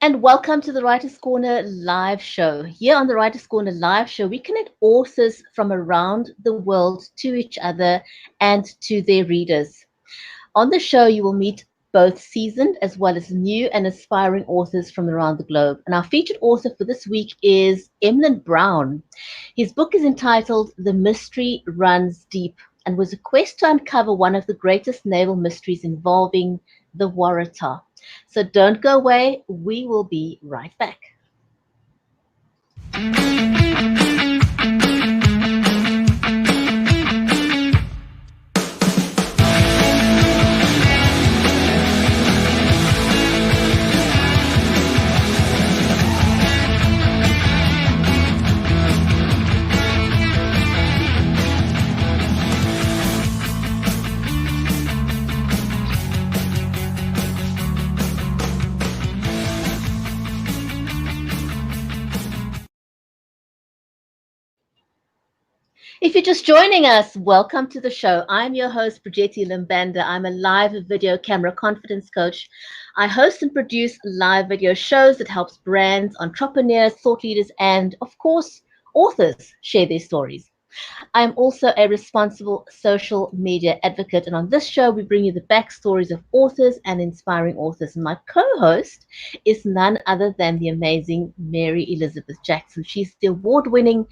And welcome to the Writers' Corner live show. Here on the Writers' Corner live show, we connect authors from around the world to each other and to their readers. On the show, you will meet both seasoned as well as new and aspiring authors from around the globe. And our featured author for this week is Emlyn Brown. His book is entitled The Mystery Runs Deep and was a quest to uncover one of the greatest naval mysteries involving the Waratah. So don't go away. We will be right back. If you're just joining us, welcome to the show. I'm your host, Brijetti Limbanda. I'm a live video camera confidence coach. I host and produce live video shows that helps brands, entrepreneurs, thought leaders, and of course, authors share their stories. I'm also a responsible social media advocate, and on this show, we bring you the backstories of authors and inspiring authors. And my co-host is none other than the amazing Mary Elizabeth Jackson. She's the award-winning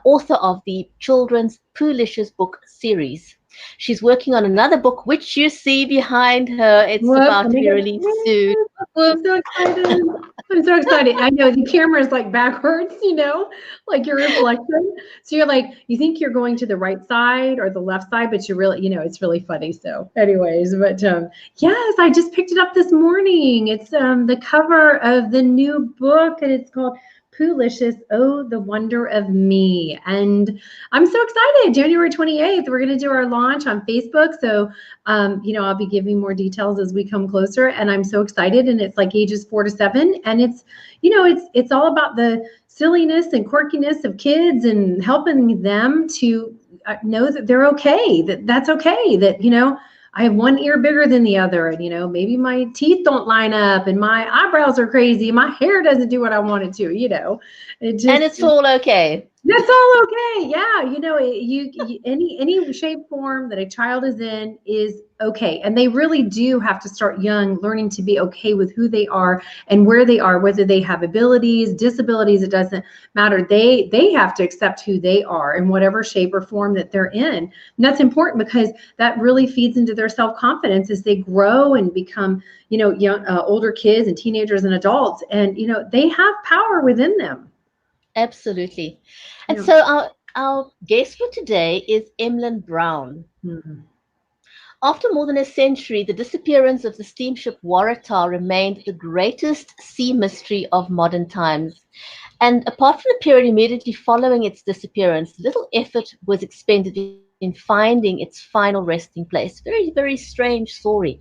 author of the children's Poolicious book series. She's working on another book, which you see behind her. It's about to be released soon. I'm so excited. I'm so excited. I know the camera is like backwards, like your reflection. So you're like, you think you're going to the right side or the left side, but you're really, it's really funny. So anyways, but yes, I just picked it up this morning. It's the cover of the new book, and it's called Poolicious, Oh, the Wonder of Me. And I'm so excited. January 28th, we're going to do our launch on Facebook. So, I'll be giving more details as we come closer. And I'm so excited. And it's like ages 4 to 7. And it's, it's all about the silliness and quirkiness of kids and helping them to know that they're okay, that's okay, that, I have one ear bigger than the other, and maybe my teeth don't line up, and my eyebrows are crazy, my hair doesn't do what I want it to, and it's all okay. That's all okay. Yeah, any shape, form that a child is in is okay, and they really do have to start young, learning to be okay with who they are and where they are, whether they have abilities, disabilities. It doesn't matter. They have to accept who they are in whatever shape or form that they're in, and that's important because that really feeds into their self-confidence as they grow and become, young, older kids and teenagers and adults, and they have power within them. Absolutely. And so our guest for today is Emlyn Brown. Mm-hmm. After more than a century, the disappearance of the steamship Waratah remained the greatest sea mystery of modern times. And apart from the period immediately following its disappearance, little effort was expended in finding its final resting place. Very, very strange story.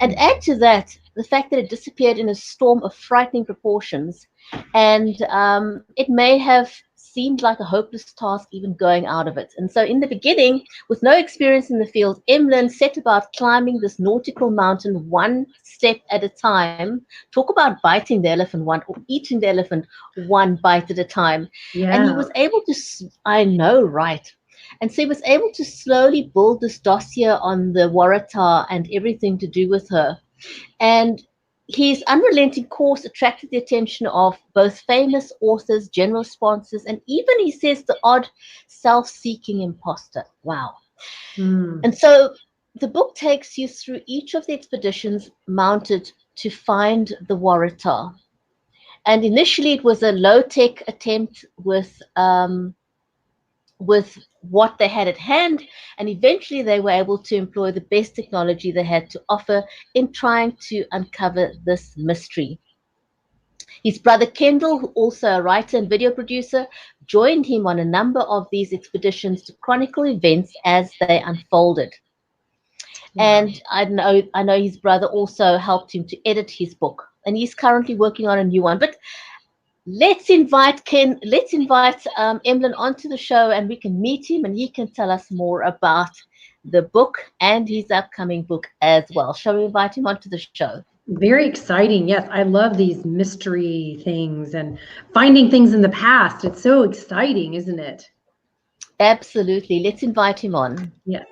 And add to that the fact that it disappeared in a storm of frightening proportions, and it may have seemed like a hopeless task even going out of it. And so in the beginning, with no experience in the field, Emlyn set about climbing this nautical mountain one step at a time. Talk about biting the elephant one, or eating the elephant one bite at a time. Yeah. And he was able to, I know, right. And so he was able to slowly build this dossier on the Waratah and everything to do with her. And his unrelenting course attracted the attention of both famous authors, general sponsors, and even, he says, the odd self-seeking imposter. Wow. And so the book takes you through each of the expeditions mounted to find the Waratah. And initially it was a low-tech attempt with what they had at hand, and eventually they were able to employ the best technology they had to offer in trying to uncover this mystery. His brother Kendal, who also a writer and video producer, joined him on a number of these expeditions to chronicle events as they unfolded. And I know his brother also helped him to edit his book, and he's currently working on a new one. But let's invite Emlyn onto the show, and we can meet him, and he can tell us more about the book and his upcoming book as well. Shall we invite him onto the show? Very exciting. Yes, I love these mystery things and finding things in the past. It's so exciting, isn't it? Absolutely. Let's invite him on. Yes.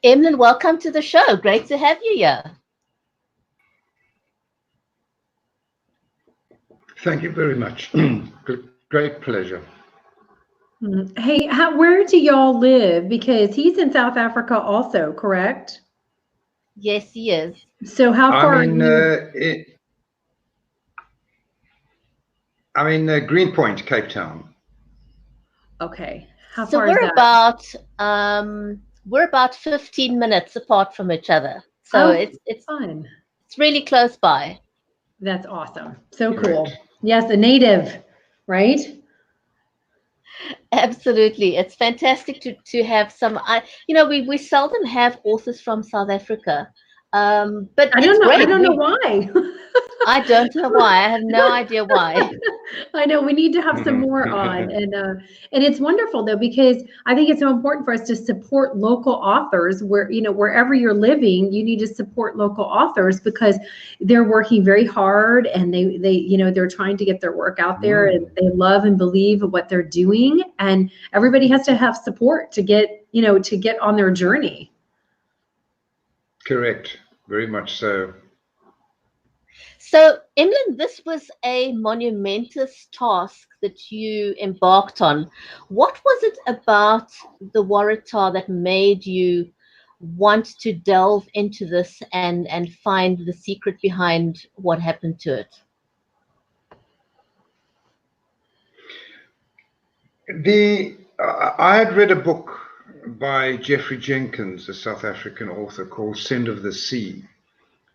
Emlyn, welcome to the show. Great to have you here. Thank you very much. Great pleasure. Hey, where do y'all live? Because he's in South Africa also, correct? Yes, he is. So how far are I'm you? in Greenpoint, Cape Town. Okay. How So far is that? we're about 15 minutes apart from each other. So Oh, it's fun. it's really close by. That's awesome. So Correct. cool. Yes, a native, right? Absolutely. It's fantastic to have some, we seldom have authors from South Africa. But I it's don't know. great. I don't know why. I don't know why. I have no idea why. I know we need to have some more on, and it's wonderful though, because I think it's so important for us to support local authors where, wherever you're living, you need to support local authors because they're working very hard and they're trying to get their work out there and they love and believe in what they're doing, and everybody has to have support to get on their journey. Correct. Very much so. So, Emlyn, this was a monumentous task that you embarked on. What was it about the Waratah that made you want to delve into this and find the secret behind what happened to it? I had read a book by Geoffrey Jenkins, a South African author, called Send of the Sea.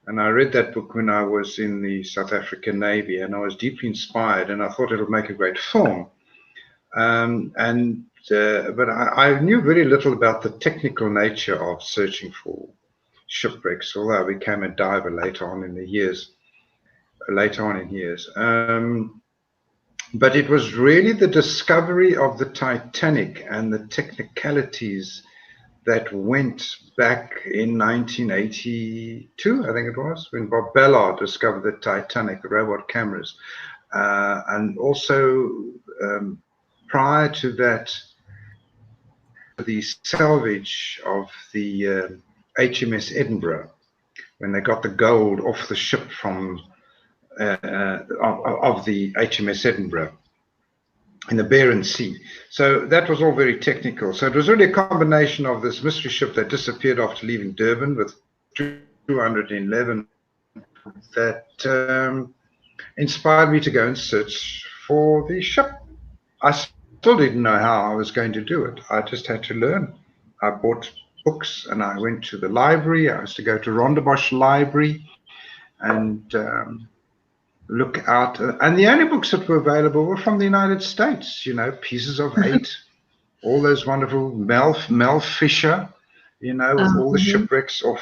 And I read that book when I was in the South African Navy, and I was deeply inspired, and I thought it would make a great film. But I knew very little about the technical nature of searching for shipwrecks, although I became a diver later on in years. But it was really the discovery of the Titanic and the technicalities that went back in 1982, I think it was, when Bob Ballard discovered the Titanic, the robot cameras. And also prior to that, the salvage of the HMS Edinburgh, when they got the gold off the ship from of the HMS Edinburgh in the Barents Sea. So that was all very technical. So it was really a combination of this mystery ship that disappeared after leaving Durban with 211 that inspired me to go and search for the ship. I still didn't know how I was going to do it. I just had to learn. I bought books and I went to the library. I used to go to Rondebosch Library and look out. And the only books that were available were from the United States, Pieces of Eight, all those wonderful Mel Fisher, with all the shipwrecks of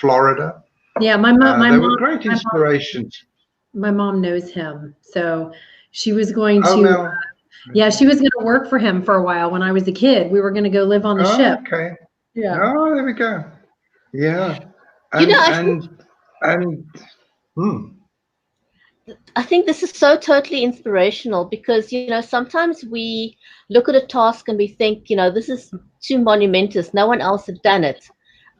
Florida. Yeah, my mom. They were great inspirations. My mom knows him, so she was going to. Mel. Yeah, she was going to work for him for a while when I was a kid. We were going to go live on the ship. Okay. Yeah. Oh, there we go. Yeah. I think this is so totally inspirational because, sometimes we look at a task and we think, this is too monumentous. No one else has done it.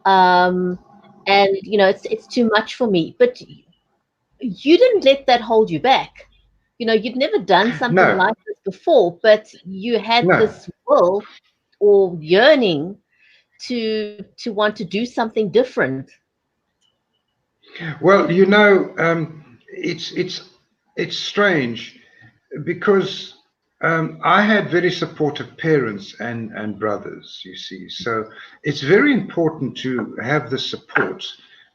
And, it's too much for me. But you didn't let that hold you back. You'd never done something like this before, but you had this will or yearning to want to do something different. Well, it's strange because I had very supportive parents and brothers, you see. So it's very important to have the support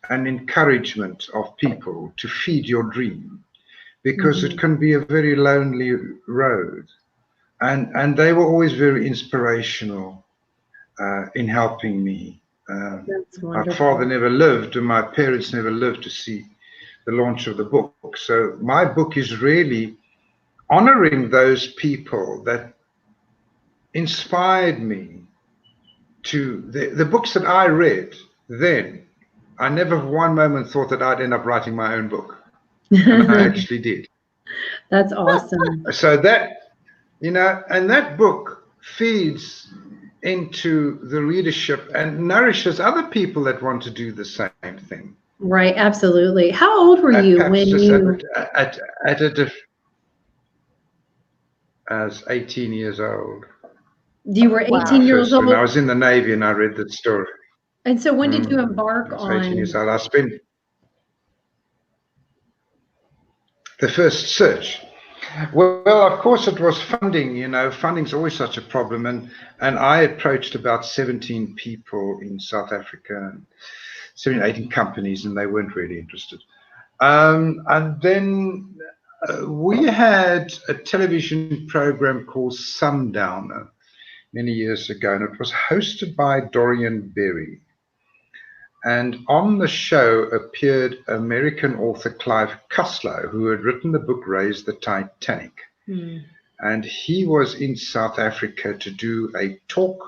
and encouragement of people to feed your dream, because it can be a very lonely road. And they were always very inspirational in helping me. My father never lived, and my parents never lived to see the launch of the book. So my book is really honoring those people that inspired me to the books that I read then. I never for one moment thought that I'd end up writing my own book. And I actually did. That's awesome. So that, you know, and that book feeds into the readership and nourishes other people that want to do the same thing. Right, absolutely. How old were you when you... I was 18 years old. You were 18 years old? When I was in the Navy and I read that story. And so when did you embark on... 18 years old. I spent the first search. Well, of course, it was funding. You know, funding's always such a problem. And I approached about 17 people in South Africa, 17, 18 companies, and they weren't really interested. And then we had a television program called Sundowner many years ago, and it was hosted by Dorian Berry. And on the show appeared American author Clive Cussler, who had written the book Raise the Titanic. And he was in South Africa to do a talk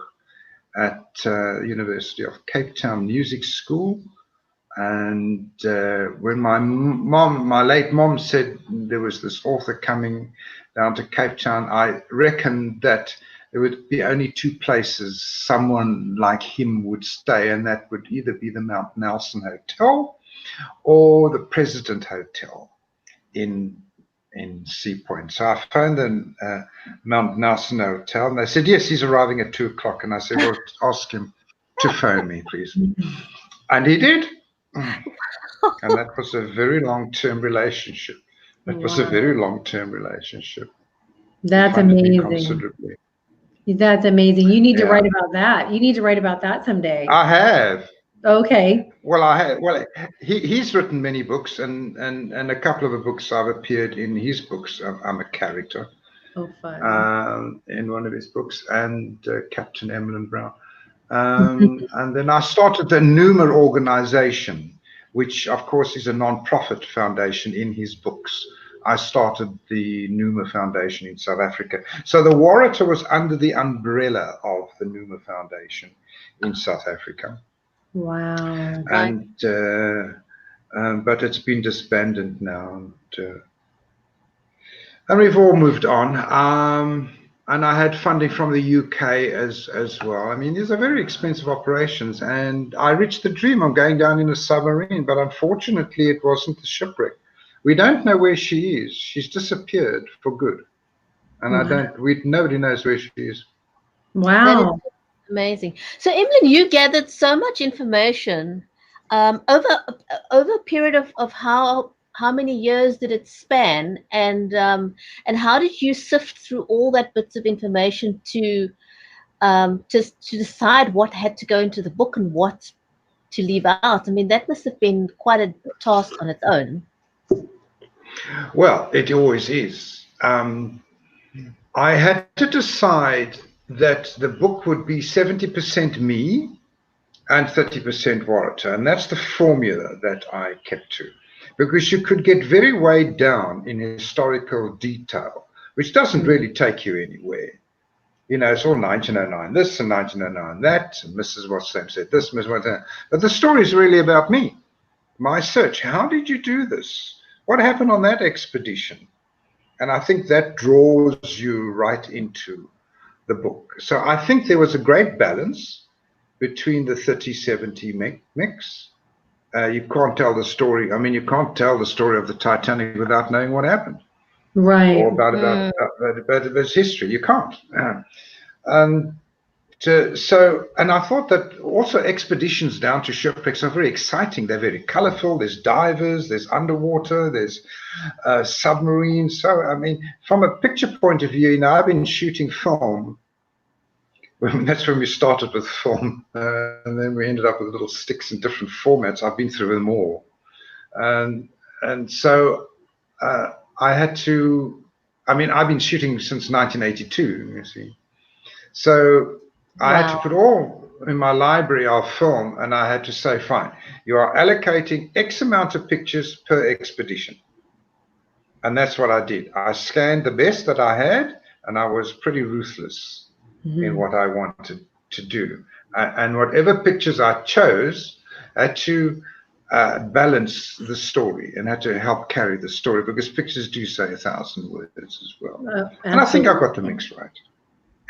at University of Cape Town Music School. And when my late mom said there was this author coming down to Cape Town, I reckoned that there would be only two places someone like him would stay, and that would either be the Mount Nelson Hotel or the President Hotel in Sea Point. So I phoned the Mount Nelson Hotel, and they said, yes, he's arriving at 2 o'clock. And I said, well, ask him to phone me, please. And he did. And that was a very long-term relationship. Was a very long-term relationship. That's amazing. That's amazing. You need to write about that. You need to write about that someday. I have. Okay. Well, I have. Well, he's written many books, and a couple of the books I've appeared in his books. I'm a character. Oh, fun. In one of his books, and Captain Emlyn Brown. And then I started the Numa organization, which of course is a non-profit foundation in his books. I started the Numa Foundation in South Africa. So the Waratah was under the umbrella of the Numa Foundation in South Africa. Wow. And but it's been disbanded now. And we've all moved on. And I had funding from the UK as well. I mean, these are very expensive operations. And I reached the dream of going down in a submarine, but unfortunately it wasn't a shipwreck. We don't know where she is. She's disappeared for good. And nobody knows where she is. Wow. Amazing. So Emlyn, you gathered so much information over a period of how many years did it span, and how did you sift through all that bits of information to decide what had to go into the book and what to leave out? I mean, that must have been quite a task on its own. Well, it always is. I had to decide that the book would be 70% me and 30% Waratah, and that's the formula that I kept to. Because you could get very weighed down in historical detail, which doesn't really take you anywhere. You know, it's all 1909 this and 1909 that, and Mrs. Watsam said this, Mrs. Watsam. But the story is really about me, my search. How did you do this? What happened on that expedition? And I think that draws you right into the book. So I think there was a great balance between the 30-70 mix. You can't tell the story. I mean, you can't tell the story of the Titanic without knowing what happened. Right. Or about its history. You can't. And I thought that also expeditions down to shipwrecks are very exciting. They're very colorful. There's divers, there's underwater, there's submarines. So, I mean, from a picture point of view, you know, I've been shooting film That's when we started with film, and then we ended up with little sticks in different formats. I've been through them all, and so I had to. I mean, I've been shooting since 1982. You see, so I had to put all in my library of film, and I had to say, fine, you are allocating X amount of pictures per expedition. And that's what I did. I scanned the best that I had, and I was pretty ruthless in what I wanted to do. And whatever pictures I chose had to balance the story and had to help carry the story, because pictures do say 1,000 words as well. And I think I got the mix right.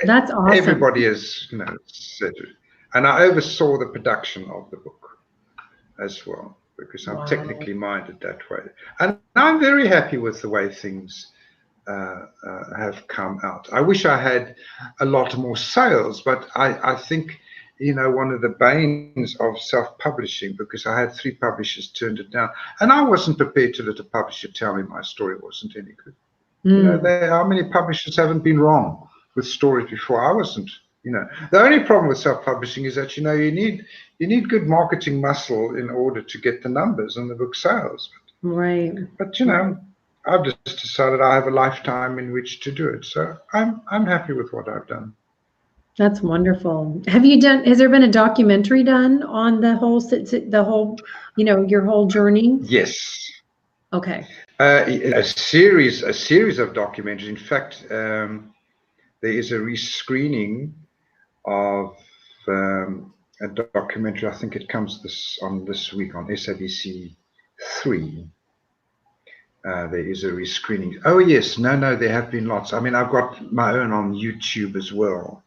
That's awesome. Everybody has, said it. And I oversaw the production of the book as well, because I'm technically minded that way. And I'm very happy with the way things have come out. I wish I had a lot more sales, but I think, one of the banes of self-publishing, because I had 3 publishers turned it down, and I wasn't prepared to let a publisher tell me my story wasn't any good. How many publishers haven't been wrong with stories before? I wasn't. The only problem with self-publishing is that you need good marketing muscle in order to get the numbers on the book sales. Right. But I've just decided I have a lifetime in which to do it, so I'm happy with what I've done. That's wonderful. Has there been a documentary done on the whole, your whole journey? Yes. Okay. A series of documentaries. In fact, there is a rescreening of a documentary. I think it comes this week on SABC 3. There is a rescreening. Oh yes, no, there have been lots. I mean, I've got my own on YouTube as well.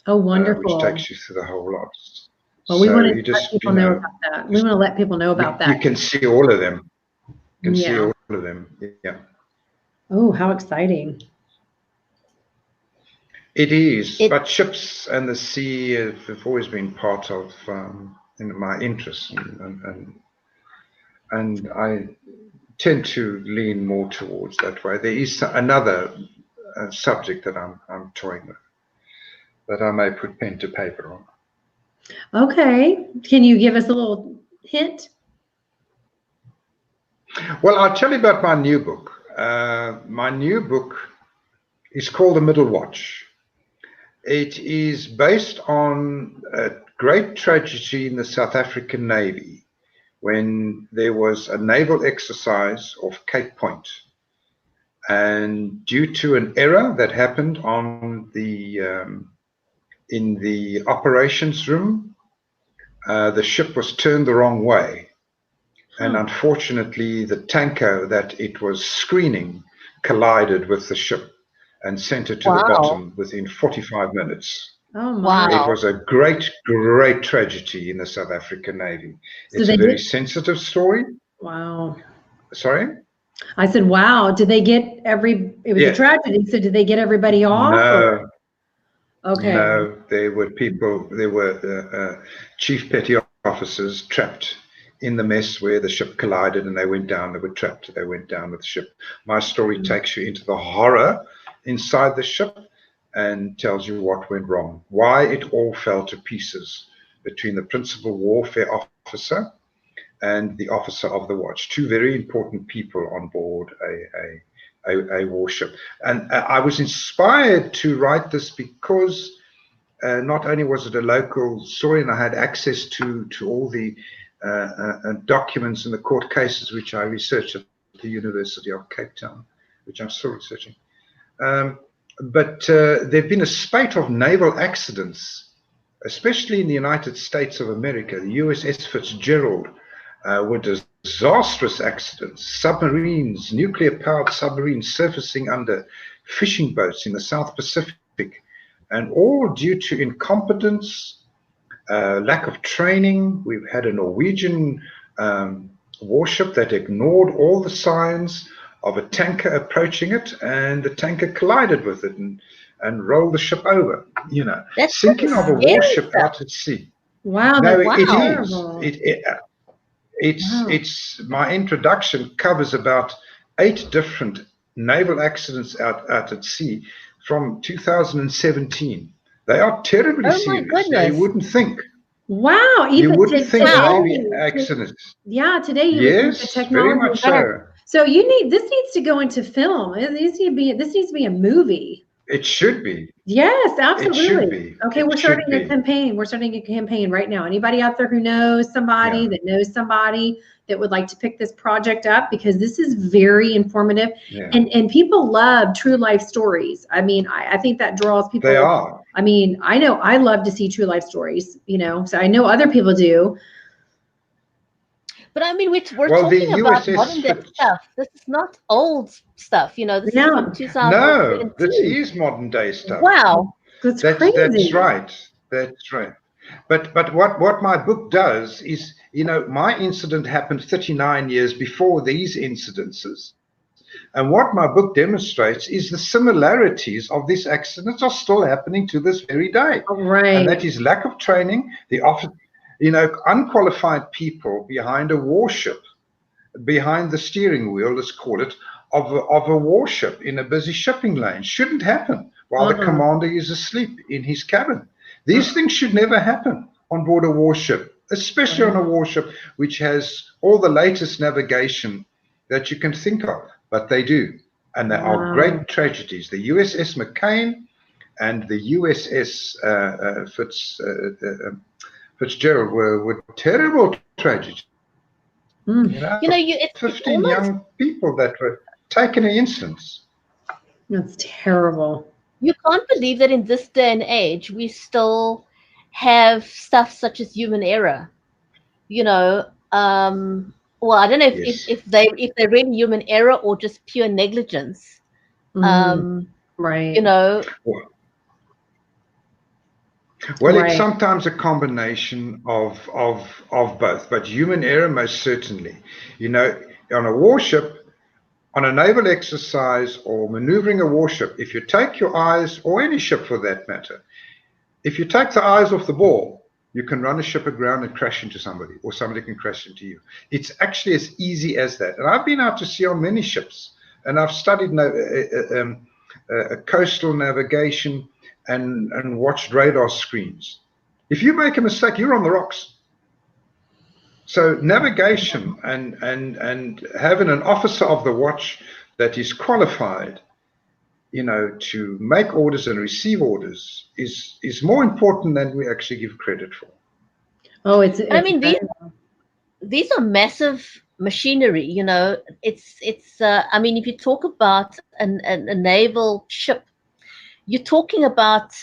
Oh, wonderful! Which takes you through the whole lot. Well, we want to let people know about that. We want to let people know about that. You can see all of them. You can see all of them. Yeah. Oh, how exciting! It is, but ships and the sea have always been part of my interests, and I tend to lean more towards that way. There is another subject that I'm toying with, that I may put pen to paper on. Okay, can you give us a little hint? Well, I'll tell you about my new book. My new book is called The Middle Watch. It is based on a great tragedy in the South African Navy, when there was a naval exercise off Cape Point, and due to an error that happened on in the operations room, the ship was turned the wrong way, and unfortunately the tanker that it was screening collided with the ship and sent it to the bottom within 45 minutes. Oh, my. It was a great tragedy in the South African Navy. It's a very sensitive story. Wow. Sorry? I said, wow. Did they get it was a tragedy, so did they get everybody off? No. Okay. No, there were chief petty officers trapped in the mess where the ship collided, and they went down. They were trapped. They went down with the ship. My story takes you into the horror inside the ship and tells you what went wrong, why it all fell to pieces between the principal warfare officer and the officer of the watch, 2 very important people on board a warship. And I was inspired to write this because not only was it a local story, and I had access to all the documents and the court cases which I researched at the University of Cape Town, which I'm still researching. But there have been a spate of naval accidents, especially in the United States of America. The USS Fitzgerald were disastrous accidents. Submarines, nuclear-powered submarines surfacing under fishing boats in the South Pacific, and all due to incompetence, lack of training. We've had a Norwegian warship that ignored all the signs of a tanker approaching it, and the tanker collided with it and rolled the ship over. That's sinking of a warship out at sea. Wow, It's my introduction covers about 8 different naval accidents out at sea from 2017. They are terribly Oh my serious. Now, you goodness. wouldn't think. Wow. You Even wouldn't think today, Navy accidents. yeah, today you would think the Yes, very technology much is better. So this needs to go into film. This needs to be a movie. It should be. Yes, It should absolutely. be. Okay, It we're should starting a be. campaign. We're starting a campaign right now. Anybody out there who knows somebody Yeah. that knows somebody that would like to pick this project up, because this is very informative, Yeah. and people love true life stories. I mean, I think that draws people. They are. I mean, I know I love to see true life stories, so I know other people do. But I mean, we're Well, the talking about USS modern day stuff. This is not old stuff, this is from No, 2017. this is modern day stuff. Wow. That's That's crazy. right. That's right. But what my book does is, my incident happened 39 years before these incidences. And what my book demonstrates is the similarities of these accidents are still happening to this very day. Right. And that is lack of training, unqualified people behind a warship, behind the steering wheel, let's call it, of a warship in a busy shipping lane. Shouldn't happen while the commander is asleep in his cabin. These things should never happen on board a warship, especially on a warship which has all the latest navigation that you can think of. But they do. And there are great tragedies. The USS McCain and the USS Fitzgerald were terrible tragedies. It's 15 almost, young people that were taken in instance. That's terrible. You can't believe that in this day and age we still have stuff such as human error. Well, I don't know if they're really human error or just pure negligence. Right. Well, it's sometimes a combination of both, but human error most certainly. On a warship, on a naval exercise or maneuvering a warship, if you take your eyes, or any ship for that matter, if you take the eyes off the ball, you can run a ship aground and crash into somebody, or somebody can crash into you. It's actually as easy as that. And I've been out to sea on many ships, and I've studied coastal navigation and watched radar screens. If you make a mistake, you're on the rocks. So navigation and having an officer of the watch that is qualified, to make orders and receive orders is more important than we actually give credit for. Oh, it's I mean, these are massive machinery. It's I mean, if you talk about a naval ship, you're talking about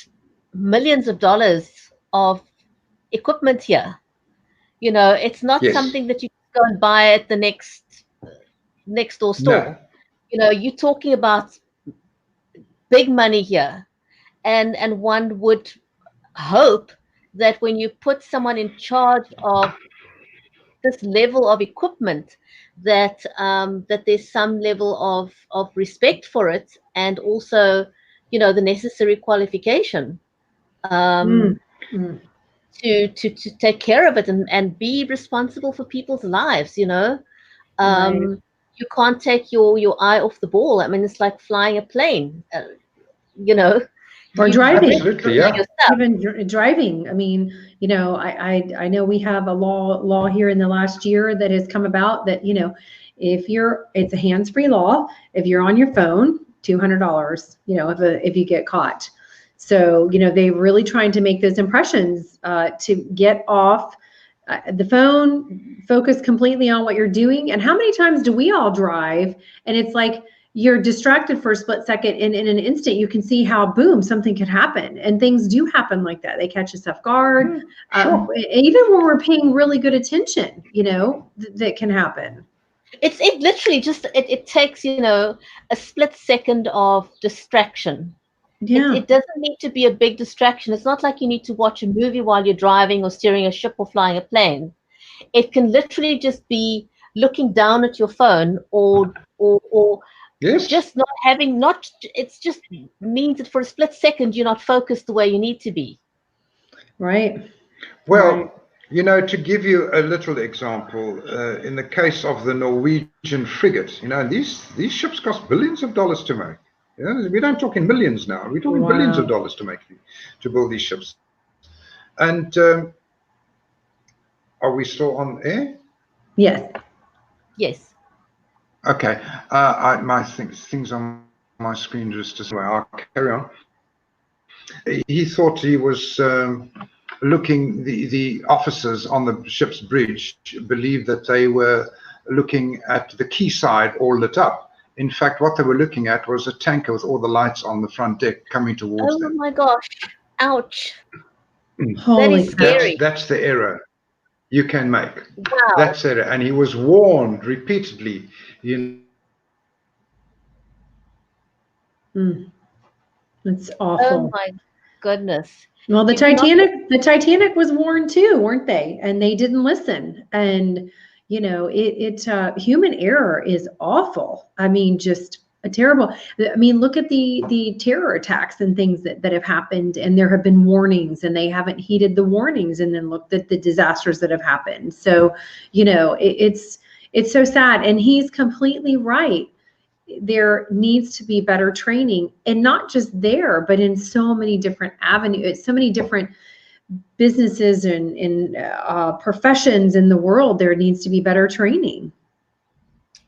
millions of dollars of equipment here. It's not something that you go and buy at the next door store. No. You're talking about big money here, and one would hope that when you put someone in charge of this level of equipment, that that there's some level of respect for it, and also the necessary qualification to take care of it and be responsible for people's lives. You can't take your eye off the ball. I mean, it's like flying a plane. Or driving. Absolutely, yeah. Even driving. I mean, I know we have a law here in the last year that has come about that, it's a hands-free law. If you're on your phone, $200, if you get caught. So, they're really trying to make those impressions to get off the phone, focus completely on what you're doing. And how many times do we all drive? And it's like you're distracted for a split second, and in an instant you can see how, boom, something could happen. And things do happen like that. They catch us off guard. Sure. Even when we're paying really good attention, that can happen. It literally just it takes a split second of distraction. Yeah. It doesn't need to be a big distraction. It's not like you need to watch a movie while you're driving or steering a ship or flying a plane. It can literally just be looking down at your phone or Yes. just it's just means that for a split second you're not focused the way you need to be. Right. Well, to give you a little example, in the case of the Norwegian frigate, these ships cost billions of dollars to make. You know, we don't talk in millions now. We're talking billions of dollars to build these ships. And are we still on air? Yes. Yes. Okay. My things on my screen just well, I'll carry on. He thought he was looking. The officers on the ship's bridge believed that they were looking at the quayside all lit up. In fact, what they were looking at was a tanker with all the lights on the front deck coming towards them. Oh my gosh! Ouch! Holy That is scary. That's the error you can make. Wow. That's it. And he was warned repeatedly. It's awful. Oh my goodness. Well, the Titanic was warned too, weren't they? And they didn't listen. And you know, human error is awful. I mean, just a terrible. I mean, look at the terror attacks and things that have happened, and there have been warnings, and they haven't heeded the warnings, and then looked at the disasters that have happened. So, you know, it's so sad. And he's completely right. There needs to be better training, and not just there, but in so many different avenues, so many different businesses and professions in the world. There needs to be better training.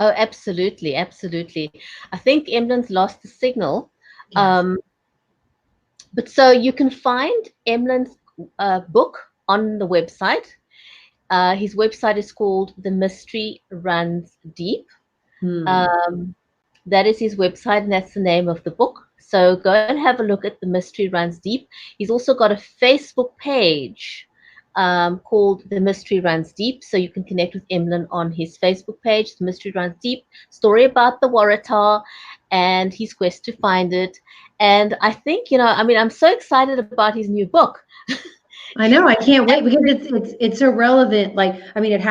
Oh, absolutely, absolutely. I think Emlyn's lost the signal. Yes. But so you can find Emlyn's book on the website. His website is called The Mystery Runs Deep. That is his website, and that's the name of the book. So go and have a look at The Mystery Runs Deep. He's also got a Facebook page called The Mystery Runs Deep. So you can connect with Emlyn on his Facebook page, The Mystery Runs Deep, story about the Waratah and his quest to find it. And I think, you know, I mean, I'm so excited about his new book. I know, I can't wait, because it's so relevant. Like, I mean, it's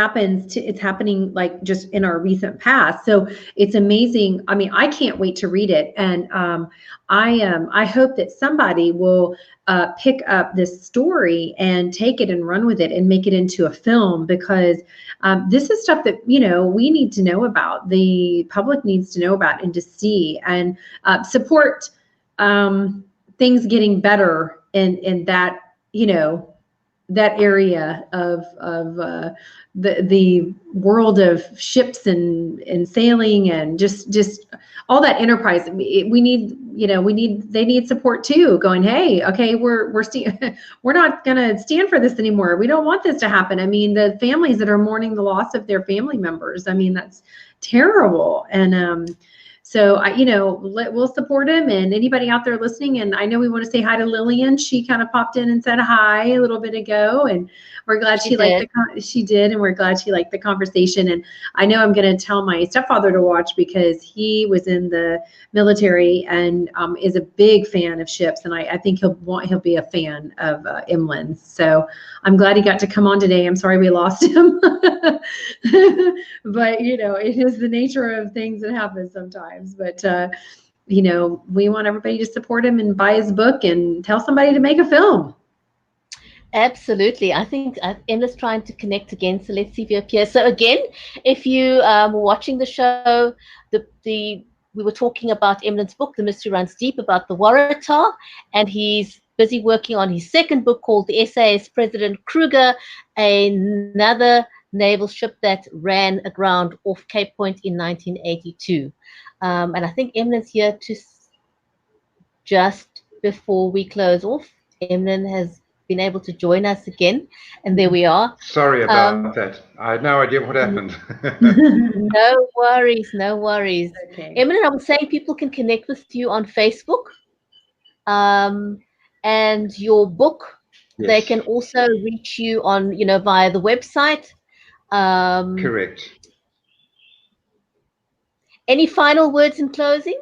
happening like just in our recent past. So it's amazing. I mean, I can't wait to read it. And I hope that somebody will pick up this story and take it and run with it and make it into a film, because this is stuff that, you know, we need to know about. The public needs to know about and to see, and support things getting better in that, you know, that area of the world of ships and sailing, and just all that enterprise. We need, you know, they need support too, going, hey, okay, we're not gonna stand for this anymore. We don't want this to happen. I mean, the families that are mourning the loss of their family members, I mean, that's terrible. And so, you know, we'll support him, and anybody out there listening. And I know we want to say hi to Lillian. She kind of popped in and said hi a little bit ago, and we're glad she liked she did, and we're glad she liked the conversation. And I know I'm going to tell my stepfather to watch, because he was in the military and is a big fan of ships, and I think he'll be a fan of Emlyn's. So I'm glad he got to come on today. I'm sorry we lost him, but you know, it is the nature of things that happen sometimes. But you know, we want everybody to support him and buy his book and tell somebody to make a film. Absolutely. I think Emma's trying to connect again, so let's see if you appear. So again, if you were watching the show, we were talking about Emlyn's book, The Mystery Runs Deep, about the Waratah, and he's busy working on his second book called the SAS President Kruger, another naval ship that ran aground off Cape Point in 1982. And I think Emlyn's here to just before we close off. Emlyn has been able to join us again, and there we are. Sorry about that. I had no idea what happened. No worries, no worries. Okay. Emlyn, I was saying people can connect with you on Facebook, and your book. Yes. They can also reach you on, you know, via the website. Correct. Any final words in closing?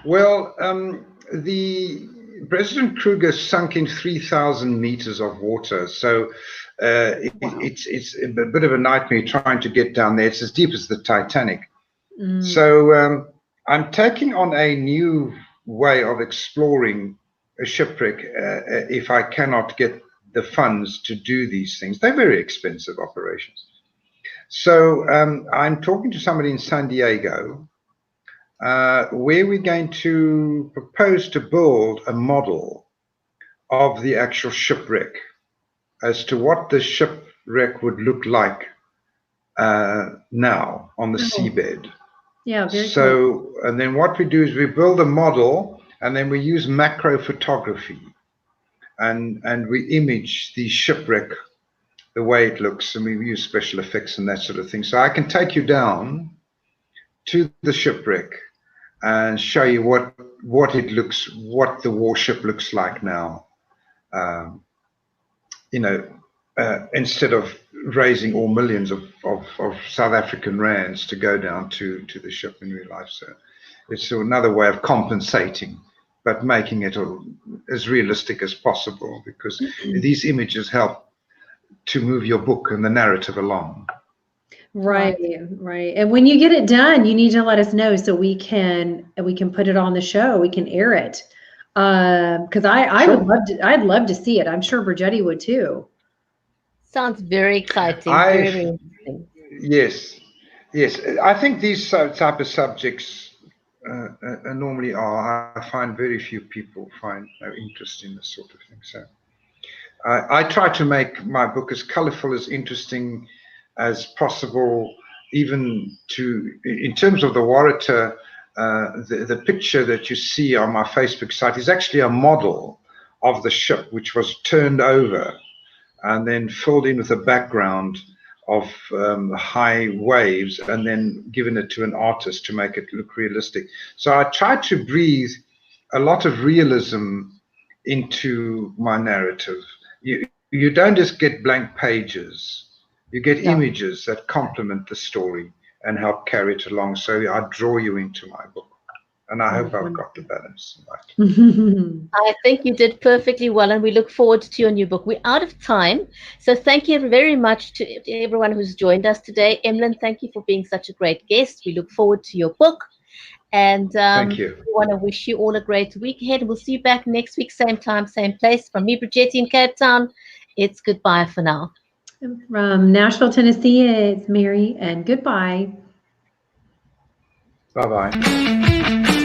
Well, the President Kruger sunk in 3,000 meters of water, so it's a bit of a nightmare trying to get down there. It's as deep as the Titanic. So I'm taking on a new way of exploring a shipwreck if I cannot get the funds to do these things. They're very expensive operations. So I'm talking to somebody in San Diego where we're going to propose to build a model of the actual shipwreck as to what the shipwreck would look like now on the seabed. Yeah, very cool. And then what we do is we build a model, and then we use macro photography, and we image the shipwreck the way it looks, and we use special effects and that sort of thing. So I can take you down to the shipwreck and show you what it looks, what the warship looks like now. You know, instead of raising all millions of South African rands to go down to the ship in real life. So it's another way of compensating, but making it as realistic as possible, because these images help to move your book and the narrative along. Right. And when you get it done, you need to let us know so we can put it on the show. We can air it. Because I'd love to see it. I'm sure Brigetti would too. Sounds very exciting. Very interesting. Yes. I think these type of subjects normally are. I find very few people find no interest in this sort of thing. So I try to make my book as colorful, as interesting as possible, even in terms of the Waratah. The picture that you see on my Facebook site is actually a model of the ship, which was turned over and then filled in with a background of high waves, and then given it to an artist to make it look realistic. So I tried to breathe a lot of realism into my narrative. You don't just get blank pages. You get images that complement the story and help carry it along. So I draw you into my book. And I hope I've got the balance right. I think you did perfectly well, and we look forward to your new book. We're out of time, so thank you very much to everyone who's joined us today. Emlyn, thank you for being such a great guest. We look forward to your book, and thank you. We want to wish you all a great week ahead. We'll see you back next week, same time, same place. From me, Brigetti in Cape Town, it's goodbye for now. From Nashville, Tennessee, it's Mary, and goodbye. Bye-bye.